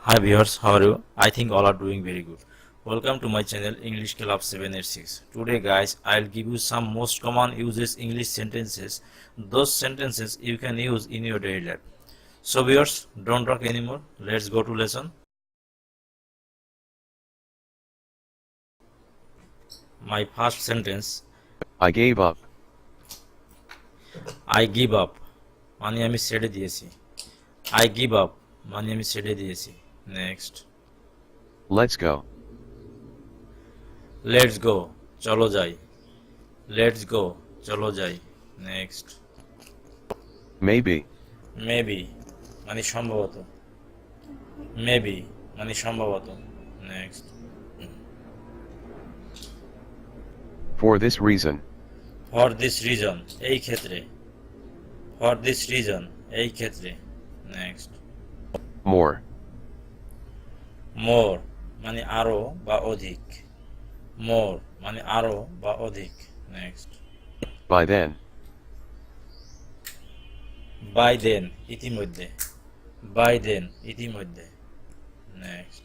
Hi viewers, how are you? I think all are doing very good. Welcome to my channel English Club 786. Today guys, I'll give you some most common uses English sentences. Those sentences you can use in your daily life. So viewers, don't talk anymore. Let's go to lesson. My first sentence, I gave up. I give up মানে আমি ছেড়ে দিয়েছি। I give up মানে আমি ছেড়ে দিয়েছি। Next. Let's go. Let's go চলো যাই। Let's go চলো যাই। Next. Maybe. Maybe মানে সম্ভবত। Maybe মানে সম্ভবত। Next. For this reason. For this reason এই ক্ষেত্রে। For this reason এই ক্ষেত্রে। Next. More. More মানে আরো বা অধিক। More মানে আরো বা অধিক। Next. By then. By then ইতিমধ্যে। By then ইতিমধ্যে। Next.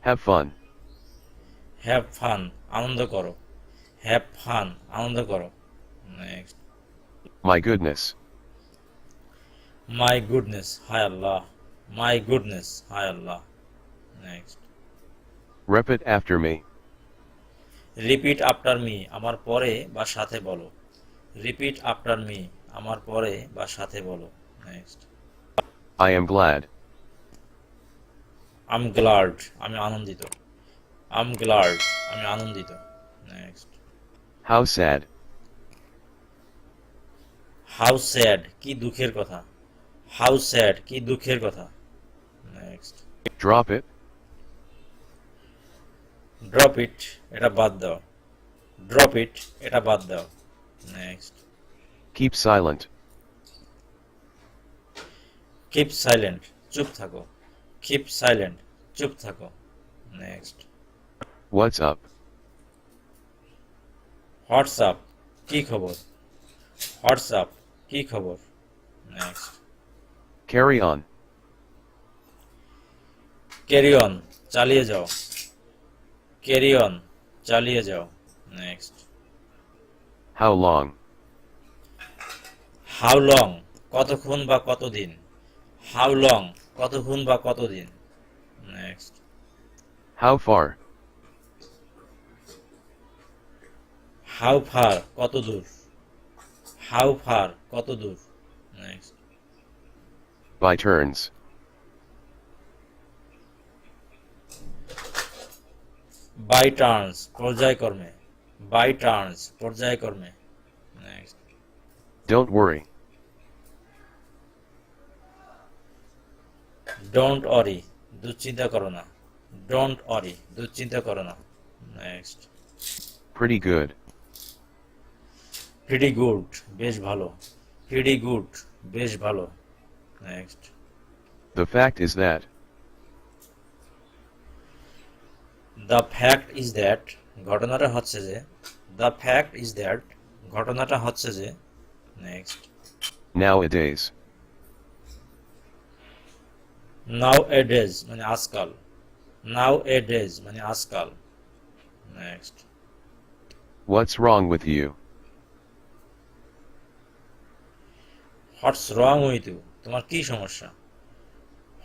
Have fun. Have fun আনন্দ করো। Have fun আনন্দ করো। Next. My goodness. My goodness hi Allah. My goodness hi Allah. Next. Repet after me. Repeat after me আমার পরে বা সাথে বলো। Repeat after me আমার পরে বা সাথে বলো। Next. I am glad. I'm glad আমি আনন্দিত। I'm glad আমি আনন্দিত। Next. How sad. How sad কি দুঃখের কথা। How sad কি দুঃখের কথা। Next. Drop it. Drop it এটা বাদ দাও। Drop it এটা বাদ দাও। Next. Keep silent. Keep silent চুপ থাকো। Keep silent চুপ থাকো। Next. What's up? What's up কি খবর। What's up কি খবর। Next. Carry on. Carry on চালিয়ে যাও। Carry on চালিয়ে যাও। Next. How long? How long কতক্ষণ বা কতদিন। How long কতক্ষণ বা কতদিন। Next. How far? How far কত দূর। How far কত দূর। Next. By turns. By turns পর্যায়ক্রমে। By turns পর্যায়ক্রমে। Next. Don't worry. Don't worry দুশ্চিন্তা করো না। Don't worry দুশ্চিন্তা করো না। Next. Pretty good. Pretty good বেশ ভালো। Pretty good বেশ ভালো। Next. The fact is that. The fact is that ঘটনাটা হচ্ছে যে। The fact is that ঘটনাটা হচ্ছে যে। Next. Nowadays. Nowadays মানে আজকাল। Nowadays মানে আজকাল। Next. What's wrong with you? What's wrong with you তোমার কি সমস্যা।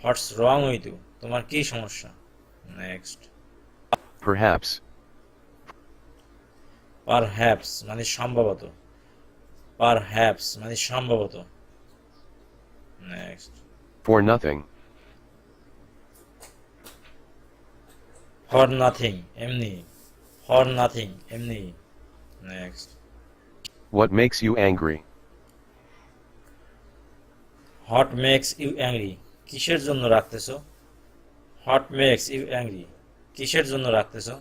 What's wrong with you তোমার কি সমস্যা। Next. Perhaps. Perhaps মানে সম্ভবত। Perhaps মানে সম্ভবত। Next. For nothing. For nothing এমনি। For nothing এমনি। Next. What makes you angry? What makes you angry কিসের জন্য রাখতেছো। What makes you angry কিসের জন্য রাখতেছো।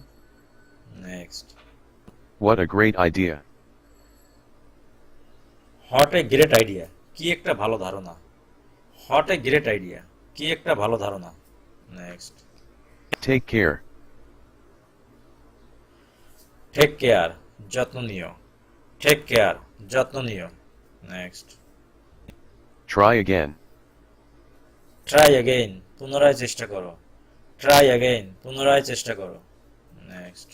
Next. What a great idea. What a great idea কি একটা ভালো ধারণা। What a great idea কি একটা ভালো ধারণা। Next. Take care. Take care যত্ন নিও। Take care যত্ন নিও। Next. Try again. Try again পুনরায় চেষ্টা করো। ট্রাই অ্যাগেইন, পুনরায় চেষ্টা করো। নেক্সট,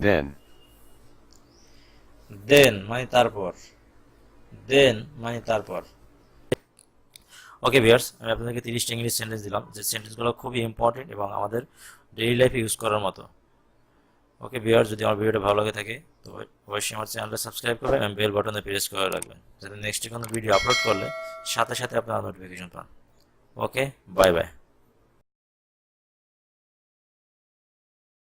then, দেন মানে তারপর, দেন মানে তারপর। ওকে ভিউয়ার্স, আমি আপনাদেরকে 30টা ইংলিশ সেন্টেন্স দিলাম, যে সেন্টেন্সগুলো খুবই ইম্পর্টেন্ট এবং আমাদের ডেইলি লাইফে ইউজ করার মতো। ওকে ভিউয়ার্স, যদি আমার ভিডিওটা ভালো লাগে থাকে তো অবশ্যই আমার চ্যানেলটা সাবস্ক্রাইব করবেন এবং বেল বাটনে প্রেস করে রাখবেন, যাতে নেক্সট কোনো ভিডিও আপলোড করলে সাথে সাথে আপনারা নোটিফিকেশন পান। ওকে, বাই বাই।